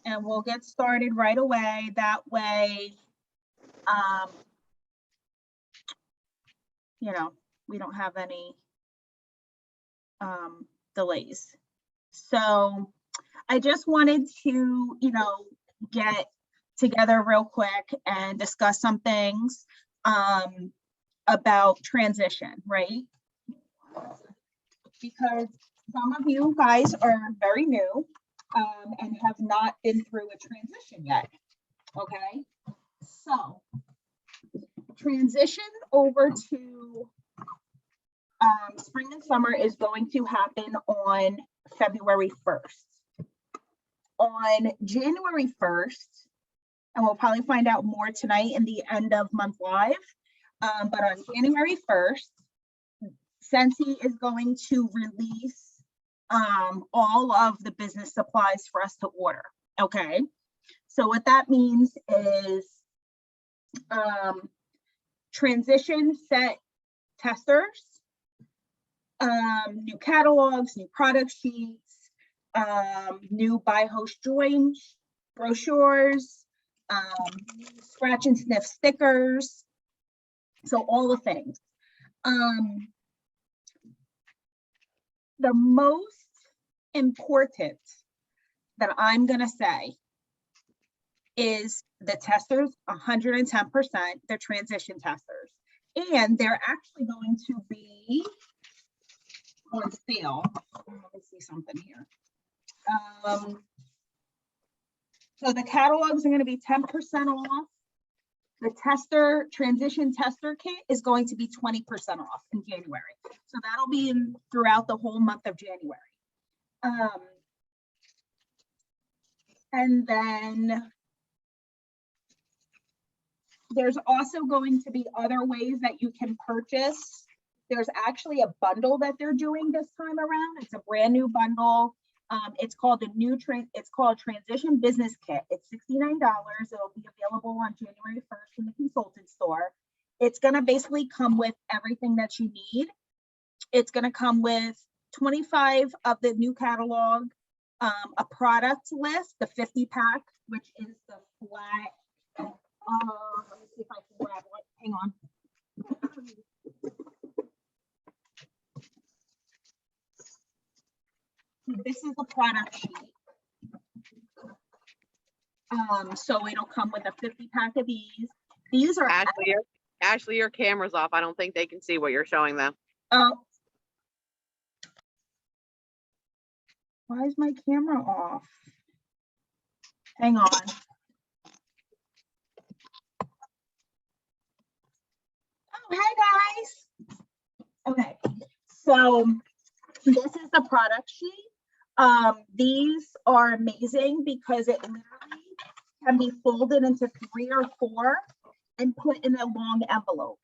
and we'll get started right away. That way, you know, we don't have any delays. So I just wanted to, you know, get together real quick and discuss some things about transition, right? Because some of you guys are very new and have not been through a transition yet, okay? So transition over to spring and summer is going to happen on February 1st. On January 1st, and we'll probably find out more tonight in the end of month live, but on January 1st, Scentsy is going to release all of the business supplies for us to order, okay? So what that means is transition set testers, new catalogs, new product sheets, new buy, host, join brochures, scratch and sniff stickers, so all the things. The most important that I'm gonna say is the testers, 110%, the transition testers. And they're actually going to be on sale. Let me see something here. So the catalogs are going to be 10% off. The transition tester kit is going to be 20% off in January. So that'll be throughout the whole month of January. And then there's also going to be other ways that you can purchase. There's actually a bundle that they're doing this time around. It's a brand new bundle. It's called Transition Business Kit. It's $69. It'll be available on January 1st in the consultant store. It's going to basically come with everything that you need. It's going to come with 25 of the new catalog, a product list, the 50 pack, which is the flat. Let me see if I can grab one. Hang on. This is the product sheet. So it'll come with a 50 pack of these. These are Ashley, your camera's off. I don't think they can see what you're showing them. Oh. Why is my camera off? Hang on. Oh, hey guys. Okay, so this is the product sheet. These are amazing because it literally can be folded into 3 or 4 and put in a long envelope.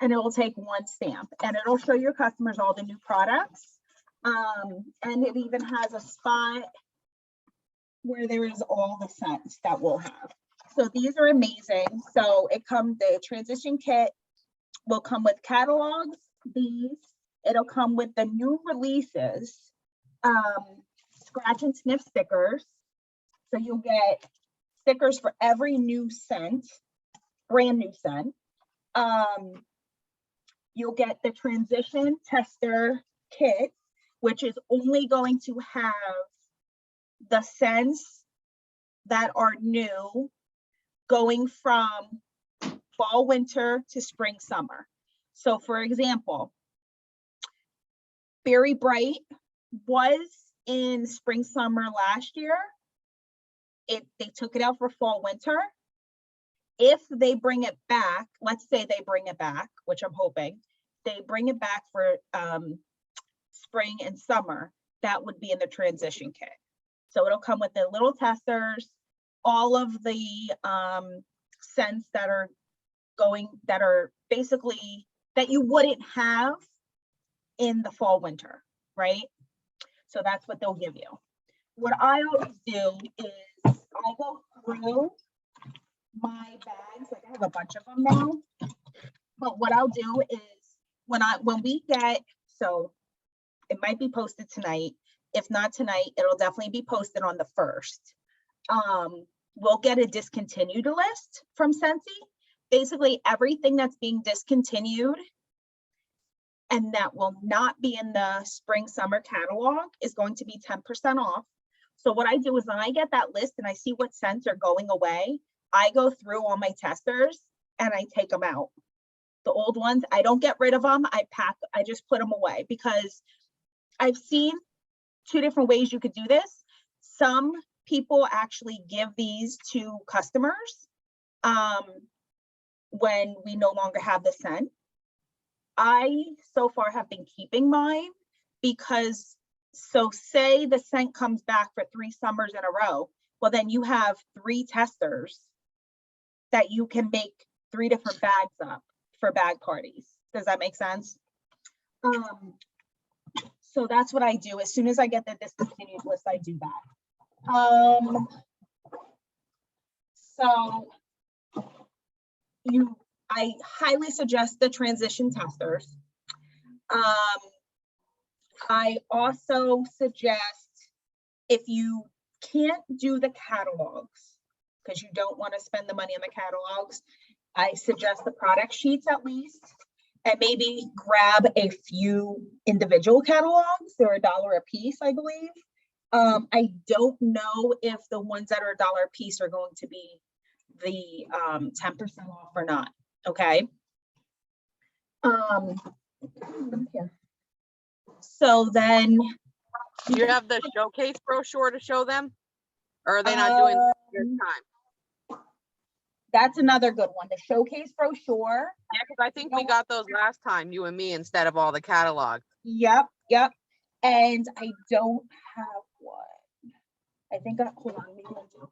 And it will take one stamp and it'll show your customers all the new products. And it even has a spot where there is all the scents that we'll have. So these are amazing. So the transition kit will come with catalogs, it'll come with the new releases, scratch and sniff stickers. So you'll get stickers for every new scent, brand new scent. You'll get the transition tester kit, which is only going to have the scents that are new going from fall, winter to spring, summer. So for example, Berry Bright was in spring, summer last year. They took it out for fall, winter. If they bring it back, let's say they bring it back, which I'm hoping, they bring it back for spring and summer, that would be in the transition kit. So it'll come with the little testers, all of the scents that are basically that you wouldn't have in the fall, winter, right? So that's what they'll give you. What I always do is I go through my bags, like I have a bunch of them now, but what I'll do is when we get, so it might be posted tonight. If not tonight, it'll definitely be posted on the 1st. we'll get a discontinued list from Scentsy. Basically, everything that's being discontinued and that will not be in the spring summer catalog is going to be 10% off. So what I do is when I get that list and I see what scents are going away, I go through all my testers and I take them out. The old ones, I don't get rid of them. I just put them away because I've seen two different ways you could do this. Some people actually give these to customers when we no longer have the scent. I so far have been keeping mine because, so say the scent comes back for 3 summers in a row, well then you have 3 testers that you can make 3 different bags up for bag parties. Does that make sense? So that's what I do. As soon as I get the discontinued list, I do that. So I highly suggest the transition testers. I also suggest, if you can't do the catalogs because you don't want to spend the money on the catalogs, I suggest the product sheets at least, and maybe grab a few individual catalogs. They're $1 a piece, I believe. I don't know if the ones that are $1 a piece are going to be the 10% off or not. Okay. Here. So then, Do you have the showcase brochure to show them? Or are they not doing this time? That's another good one. The showcase brochure. Yeah, because I think we got those last time, you and me, instead of all the catalog. Yep. And I don't have one. I think hold on, maybe I do.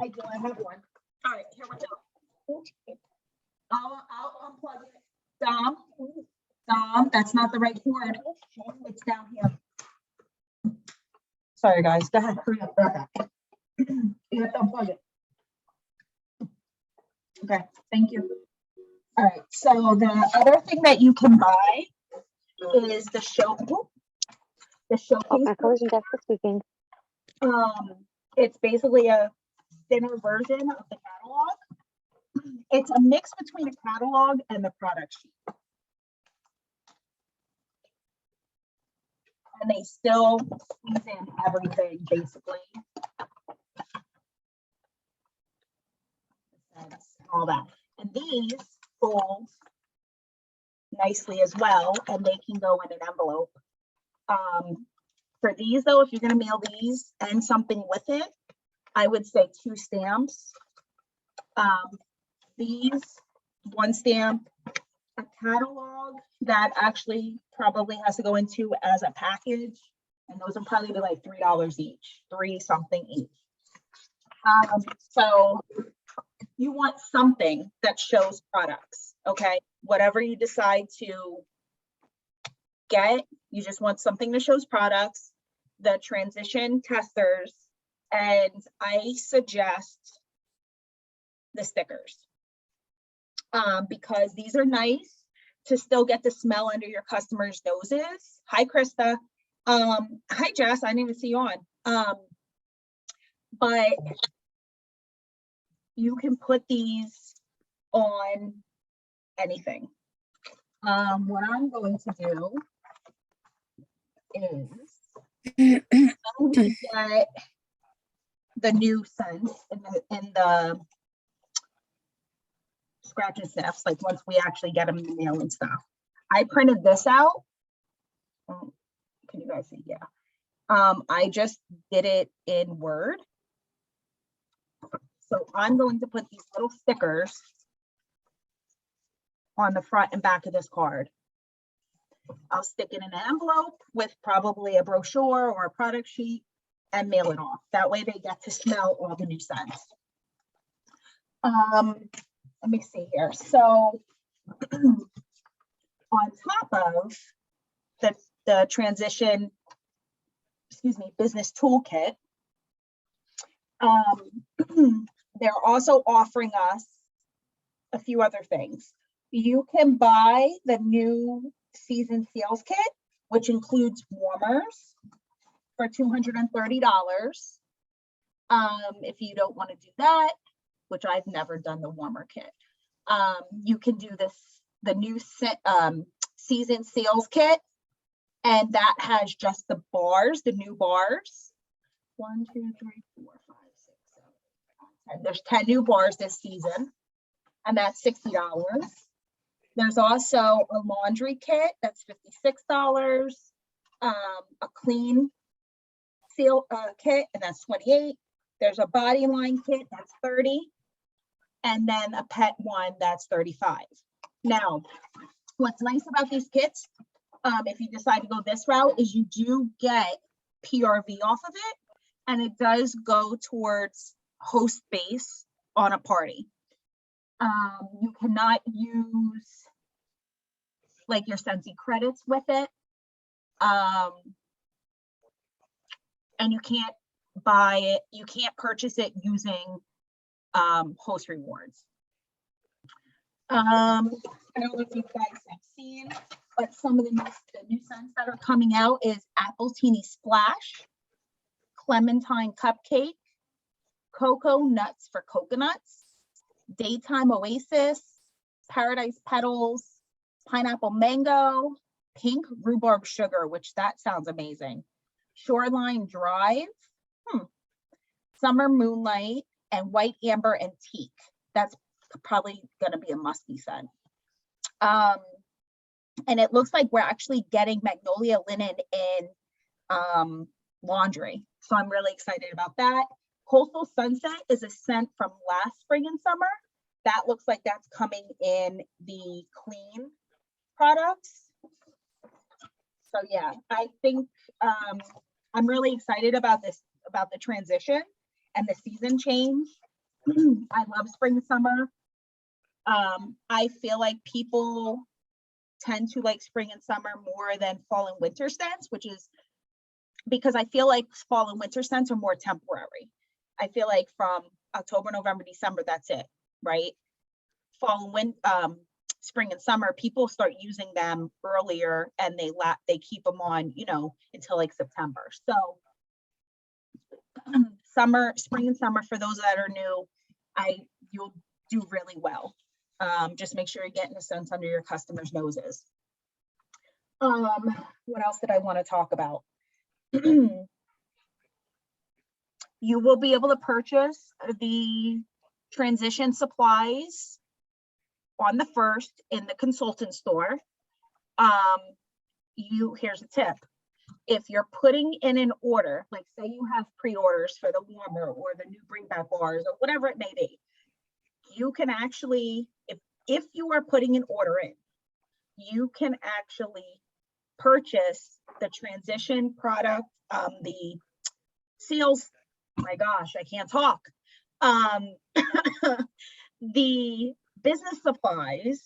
I do. I have one. All right, here we go. I'll unplug it. Dom, that's not the right cord. It's down here. Sorry, guys. Go ahead. Hurry up. You have to unplug it. Okay, thank you. All right, so the other thing that you can buy is the showcase. Collision Jessica speaking. It's basically a thinner version of the catalog. It's a mix between a catalog and the product sheet. And they still squeeze in everything, basically. All that. And these fold nicely as well, and they can go in an envelope. For these though, if you're going to mail these and something with it, I would say 2 stamps. These, 1 stamp, a catalog that actually probably has to go into as a package, and those will probably be like $3 each, 3 something each. So you want something that shows products, okay? Whatever you decide to get, you just want something that shows products, the transition testers, and I suggest the stickers. Because these are nice to still get the smell under your customers' noses. Hi, Krista. Hi, Jess. I didn't even see you on. But you can put these on anything. What I'm going to do is get the new scents in the scratch and sniffs, like once we actually get them in the mail and stuff. I printed this out. Can you guys see? Yeah. I just did it in Word. So I'm going to put these little stickers on the front and back of this card. I'll stick it in an envelope with probably a brochure or a product sheet and mail it off. That way they get to smell all the new scents. Let me see here. So on top of the transition, business toolkit, they're also offering us a few other things. You can buy the new season sales kit, which includes warmers for $230. If you don't want to do that, which I've never done the warmer kit, you can do the new season sales kit, and that has just the bars, the new bars. 1, 2, 3, 4, 5, 6, 7, 8, 9, 10. There's 10 new bars this season, and that's $60. There's also a laundry kit that's $56. A clean seal kit, and that's $28. There's a body line kit that's $30, and then a pet one that's $35. Now, what's nice about these kits, if you decide to go this route, is you do get PRV off of it, and it does go towards host space on a party. You cannot use like your Scentsy credits with it. And you can't buy it, you can't purchase it using host rewards. I don't know if you guys have seen, but some of the new scents that are coming out is Apple Teeny Splash, Clementine Cupcake, Cocoa Nuts for Coconuts, Daytime Oasis, Paradise Petals, Pineapple Mango, Pink Rhubarb Sugar, which that sounds amazing, Shoreline Drive, Summer Moonlight, and White Amber Antique. That's probably going to be a musky scent. And it looks like we're actually getting Magnolia Linen in laundry. So I'm really excited about that. Coastal Sunset is a scent from last spring and summer. That looks like that's coming in the clean products. So yeah, I think I'm really excited about this, about the transition and the season change. I love spring and summer. I feel like people tend to like spring and summer more than fall and winter scents, which is because I feel like fall and winter scents are more temporary. I feel like from October, November, December, that's it, right? Fall and spring and summer, people start using them earlier, and they keep them on, you know, until like September. So spring and summer, for those that are new, you'll do really well. Just make sure you're getting the scents under your customers' noses. What else did I want to talk about? You will be able to purchase the transition supplies on the 1st in the consultant store. Here's a tip. If you're putting in an order, like say you have pre-orders for the warmer or the new bring back bars or whatever it may be, you can actually, if you are putting an order in, you can actually purchase the transition product, the seals, my gosh, I can't talk. The business supplies,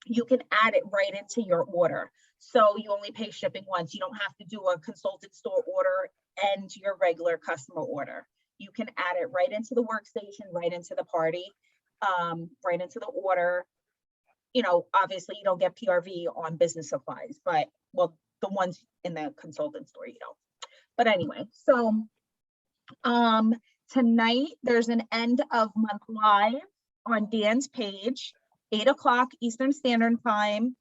you can add it right into your order. So you only pay shipping once. You don't have to do a consultant store order and your regular customer order. You can add it right into the workstation, right into the party, right into the order. You know, obviously you don't get PRV on business supplies, but well, the ones in the consultant store, you know. But anyway, so tonight there's an end of month live on Dan's page, 8 o'clock Eastern Standard Time.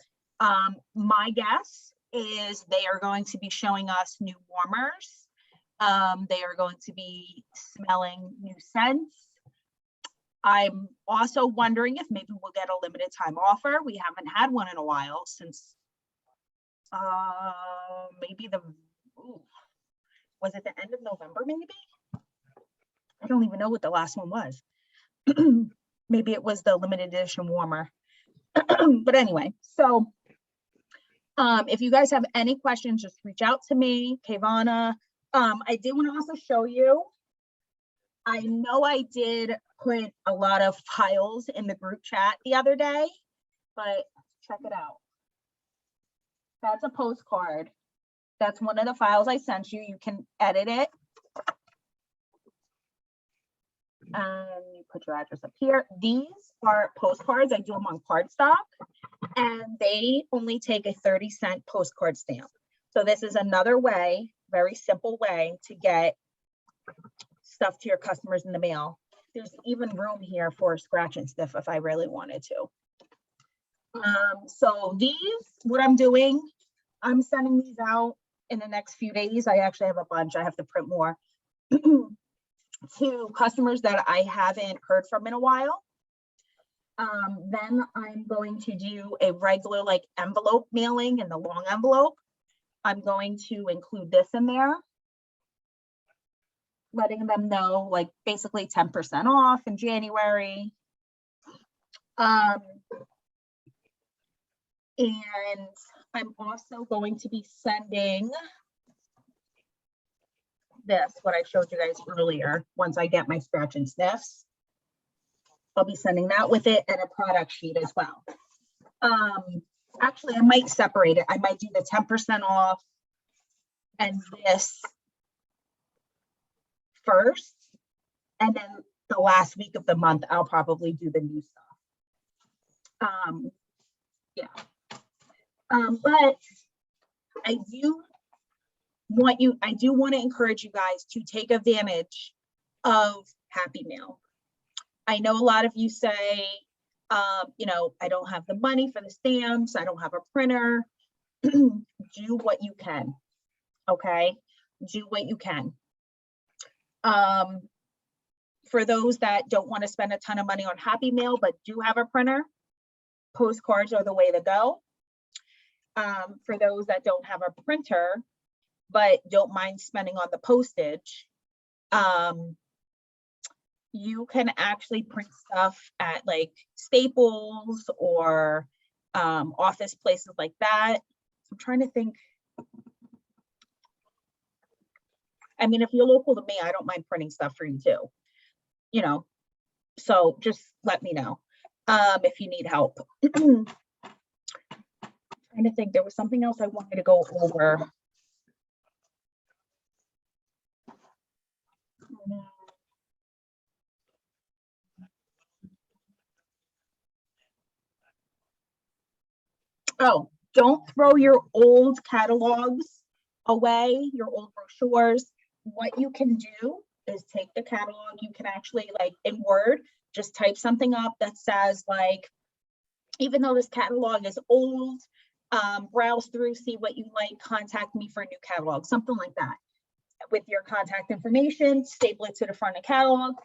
My guess is they are going to be showing us new warmers. They are going to be smelling new scents. I'm also wondering if maybe we'll get a limited time offer. We haven't had one in a while since maybe was it the end of November maybe? I don't even know what the last one was. Maybe it was the limited edition warmer. But anyway, so if you guys have any questions, just reach out to me, Kayvana. I did want to also show you, I know I did put a lot of files in the group chat the other day, but check it out. That's a postcard. That's one of the files I sent you. You can edit it. And you put your address up here. These are postcards. I do them on cardstock, and they only take a 30-cent postcard stamp. So this is another way very simple way to get stuff to your customers in the mail. There's even room here for a scratch and sniff if I really wanted to. So these, what I'm doing, I'm sending these out in the next few days. I actually have a bunch. I have to print more to customers that I haven't heard from in a while. Then I'm going to do a regular like envelope mailing in the long envelope. I'm going to include this in there, letting them know like basically 10% off in January. And I'm also going to be sending this, what I showed you guys earlier. Once I get my scratch and sniffs, I'll be sending that with it and a product sheet as well. Actually, I might separate it. I might do the 10% off and this first. And then the last week of the month, I'll probably do the new stuff. Yeah. But I do want to encourage you guys to take advantage of Happy Mail. I know a lot of you say, you know, I don't have the money for the stamps. I don't have a printer. Do what you can. Okay. Do what you can. For those that don't want to spend a ton of money on Happy Mail, but do have a printer, postcards are the way to go. For those that don't have a printer, but don't mind spending on the postage, you can actually print stuff at like Staples or office places like that. I'm trying to think. I mean, if you're local to me, I don't mind printing stuff for you too, you know, so just let me know if you need help. Trying to think, there was something else I wanted to go over. Oh, don't throw your old catalogs away, your old brochures. What you can do is take the catalog. You can actually, like in Word, just type something up that says like, even though this catalog is old, browse through, see what you like, contact me for a new catalog, something like that. With your contact information, staple it to the front of the catalog,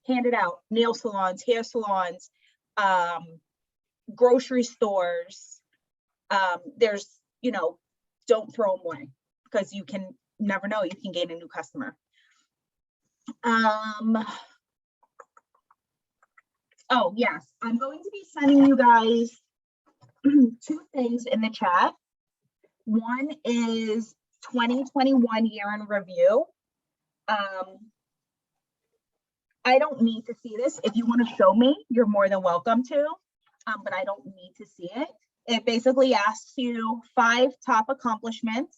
hand it out. Nail salons, hair salons, grocery stores. There's, you know, don't throw them away because you can never know, you can gain a new customer. Oh yes, I'm going to be sending you guys two things in the chat. One is 2021 year in review. I don't need to see this. If you want to show me, you're more than welcome to, but I don't need to see it. It basically asks you 5 top accomplishments.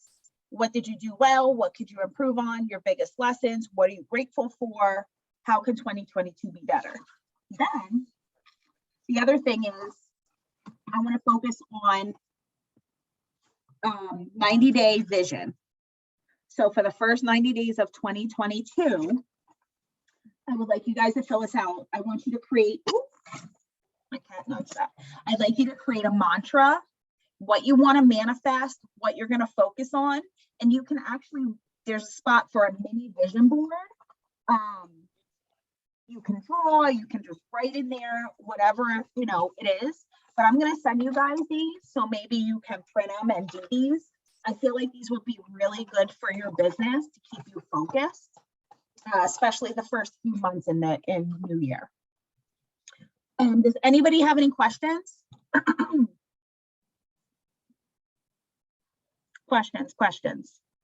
What did you do well? What could you improve on? Your biggest lessons? What are you grateful for? How can 2022 be better? Then the other thing is I want to focus on 90-day vision. So for the first 90 days of 2022, I would like you guys to fill this out. I want you to create, oops, my cat knows that. I'd like you to create a mantra, what you want to manifest, what you're going to focus on. And you can actually, there's a spot for a mini vision board. You can draw, you can just write in there, whatever, you know, it is. But I'm going to send you guys these, so maybe you can print them and do these. I feel like these would be really good for your business to keep you focused, especially the first few months in New Year. Does anybody have any questions? Questions,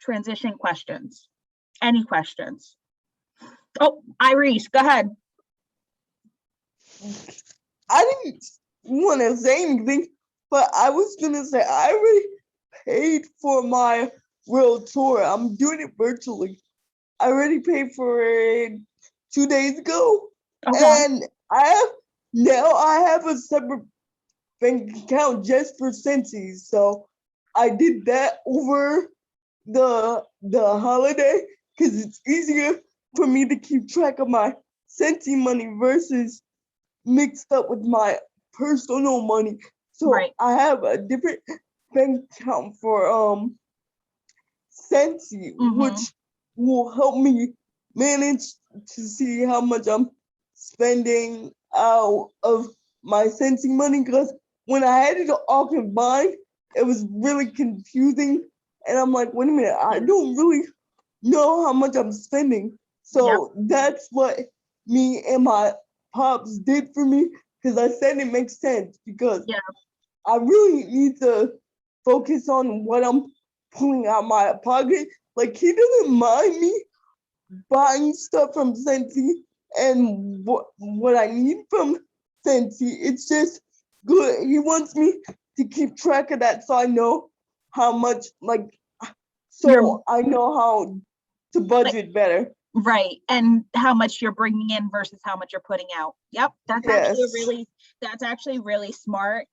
transition questions, any questions? Oh, Iris, go ahead. I didn't want to say anything, but I was going to say I already paid for my world tour. I'm doing it virtually. I already paid for it 2 days ago. Okay. And I have a separate bank account just for Scentsy. So I did that over the holiday because it's easier for me to keep track of my Scentsy money versus mixed up with my personal money. So Right. I have a different bank account for Scentsy, Mhm. which will help me manage to see how much I'm spending out of my Scentsy money. Because when I had it all combined, it was really confusing. And I'm like, wait a minute, I don't really know how much I'm spending. So that's what me and my pops did for me. Because I said it makes sense because Yeah. I really need to focus on what I'm pulling out my pocket. Like he doesn't mind me buying stuff from Scentsy and what I need from Scentsy. It's just good. He wants me to keep track of that so I know how much You're I know how to budget better. right. And how much you're bringing in versus how much you're putting out. Yep. Yes. That's actually really smart.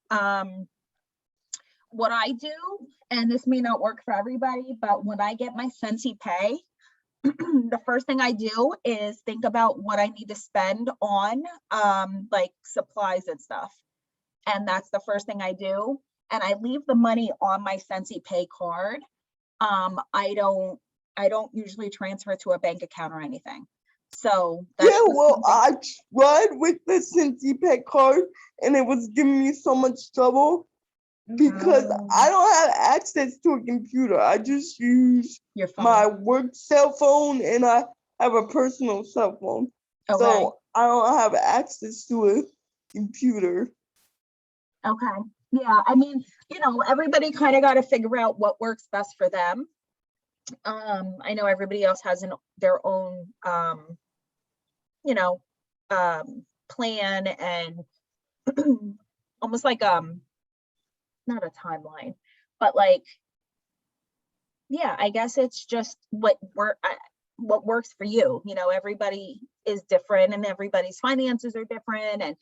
What I do, and this may not work for everybody, but when I get my Scentsy pay, the first thing I do is think about what I need to spend on like supplies and stuff. And that's the first thing I do. And I leave the money on my Scentsy pay card. I don't usually transfer to a bank account or anything. So that's Yeah, the well, thing. I tried with the Scentsy pay card and it was giving me so much trouble because I don't have access to a computer. I just use Your phone. my work cell phone and I have a personal cell phone. Okay. So I don't have access to a computer. Okay. Yeah. I mean, everybody kind of got to figure out what works best for them. I know everybody else has their own, plan and almost like, not a timeline, but like, yeah, I guess it's just what works for you. Everybody is different and everybody's finances are different. And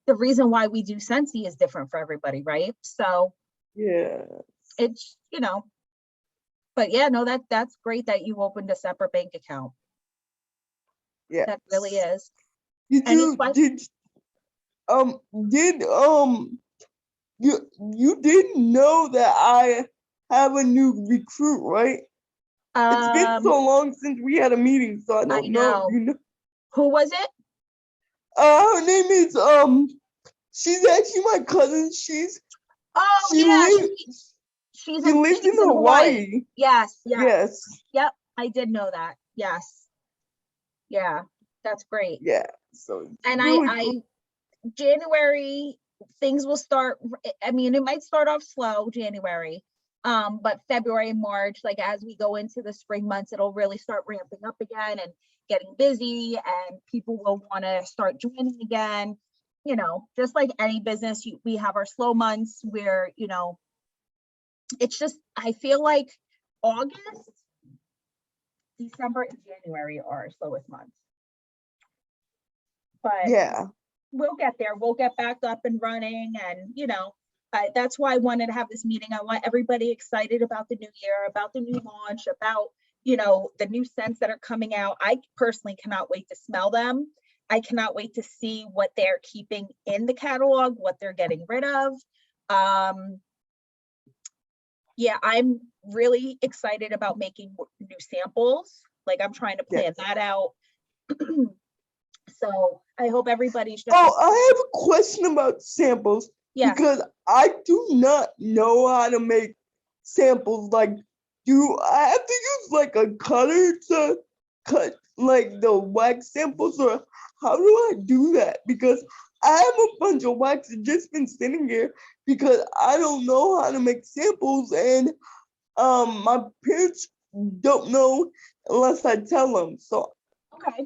the reason why we do Scentsy is different for everybody, right? So Yeah. it's, but yeah, no, that's great that you opened a separate bank account. Yeah. That really is. Did Any you questions? did you didn't know that I have a new recruit, right? It's been so long since we had a meeting, so I I don't know if know. you know. Who was it? Her name is she's actually my cousin. Oh She yeah, lives she's she in lives in Hawaii. Hawaii. Yes. Yes. Yep, I did know that. Yes. Yeah, that's great. Yeah. So it's And really I cool. January, things will start. I mean, it might start off slow, January. But February, March, like as we go into the spring months, it'll really start ramping up again and getting busy, and people will want to start joining again. Just like any business, we have our slow months where, it's just, I feel like August, December, and January are our slowest months. But Yeah. we'll get there. We'll get back up and running. And, that's why I wanted to have this meeting. I want everybody excited about the new year, about the new launch, about, the new scents that are coming out. I personally cannot wait to smell them. I cannot wait to see what they're keeping in the catalog, what they're getting rid of. Yeah, I'm really excited about making new samples. Like I'm trying to plan that out. So I hope everybody's just. Oh, I have a question about samples. Yeah. Because I do not know how to make samples. Like, do I have to use like a cutter to cut like the wax samples, or how do I do that? Because I have a bunch of wax that just been sitting here because I don't know how to make samples, and my parents don't know unless I tell them. So Okay,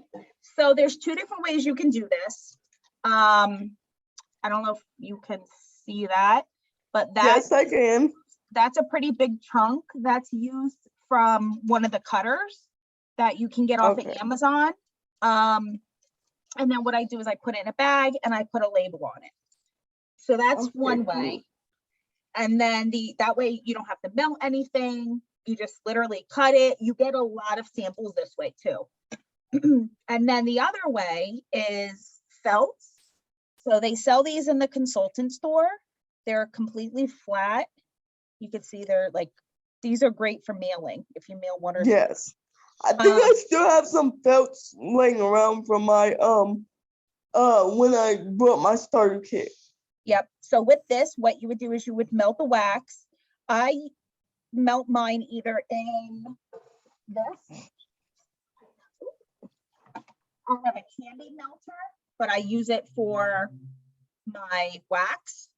so there's two different ways you can do this. I don't know if you can see that, but yes, I can. That's a pretty big chunk that's used from one of the cutters that you can get off of Amazon. And then what I do is I put it in a bag and I put a label on it. So that's one way. And then that way you don't have to melt anything. You just literally cut it. You get a lot of samples this way too. And then the other way is felts. So they sell these in the consultant store. They're completely flat. You can see they're like, these are great for mailing if you mail one or two. Yes. I think I still have some felts laying around from my when I brought my starter kit. Yep. So with this, what you would do is you would melt the wax. I melt mine either in this. I have a candy melter, but I use it for my wax.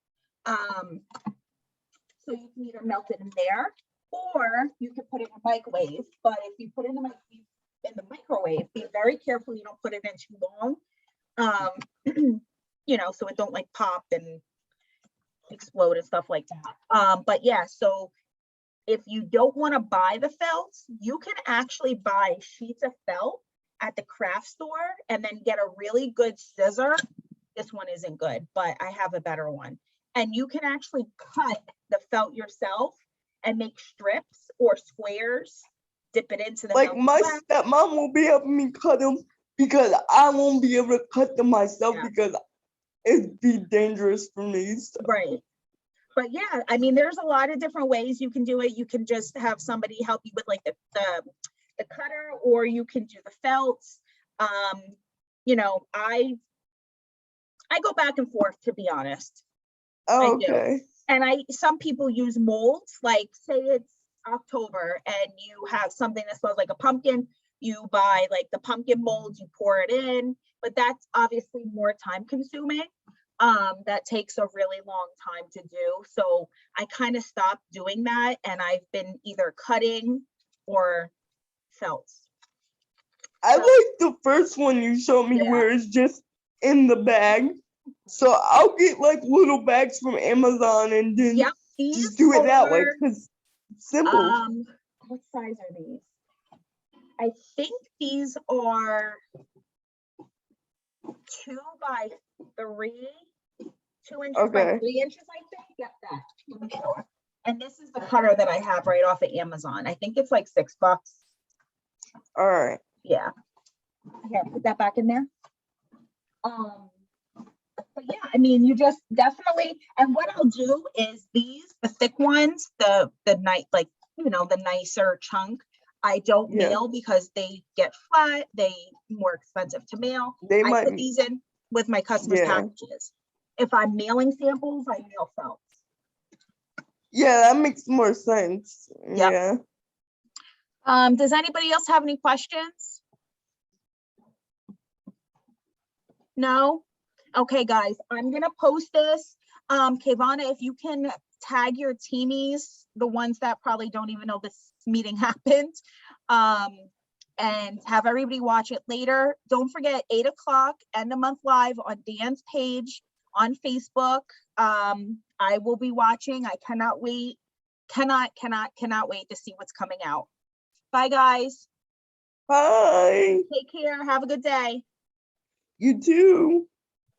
So you can either melt it in there, or you can put it in a microwave. But if you put it in the microwave, be very careful you don't put it in too long. You know, so it don't like pop and explode and stuff like that. But yeah, so if you don't want to buy the felts, you can actually buy sheets of felt at the craft store and then get a really good scissor. This one isn't good, but I have a better one. And you can actually cut the felt yourself and make strips or squares, dip it into the Like melted my wax. stepmom will be helping me cut them because I won't be able to cut them myself Yeah. because it'd be dangerous for me. So. Right. But yeah, I mean, there's a lot of different ways you can do it. You can just have somebody help you with like the cutter, or you can do the felts. You know, I go back and forth, to be honest. Oh, I do. okay. And some people use molds, like say it's October and you have something that smells like a pumpkin, you buy like the pumpkin molds, you pour it in, but that's obviously more time consuming. That takes a really long time to do. So I kind of stopped doing that, and I've been either cutting or felts. I like the first one you showed me Yeah. where it's just in the bag. So I'll get like little bags from Amazon and then Yep. just do it that way because it's simple. What size are these? I think these are 2 by 3, 2 inches by Okay. 3 inches, I think. Yep, that. Let me show her. And this is the cutter that I have right off of Amazon. I think it's like $6. All right. Yeah. Here, put that back in there. But yeah, I mean, you just definitely, and what I'll do is these, the thick ones, the nice, like, you know, the nicer chunk, I don't Yeah. mail because they get flat, they more expensive to mail. They I might. put these in with my customers' Yeah. packages. If I'm mailing samples, I mail felts. Yeah, that makes more sense. Yep. Yeah. Does anybody else have any questions? No? Okay, guys, I'm gonna post this. Kayvana, if you can tag your teamies, the ones that probably don't even know this meeting happened, and have everybody watch it later. Don't forget 8 o'clock, end of month live on Dan's page on Facebook. I will be watching. I cannot wait. Cannot wait to see what's coming out. Bye, guys. Bye. Take care. Have a good day. You too.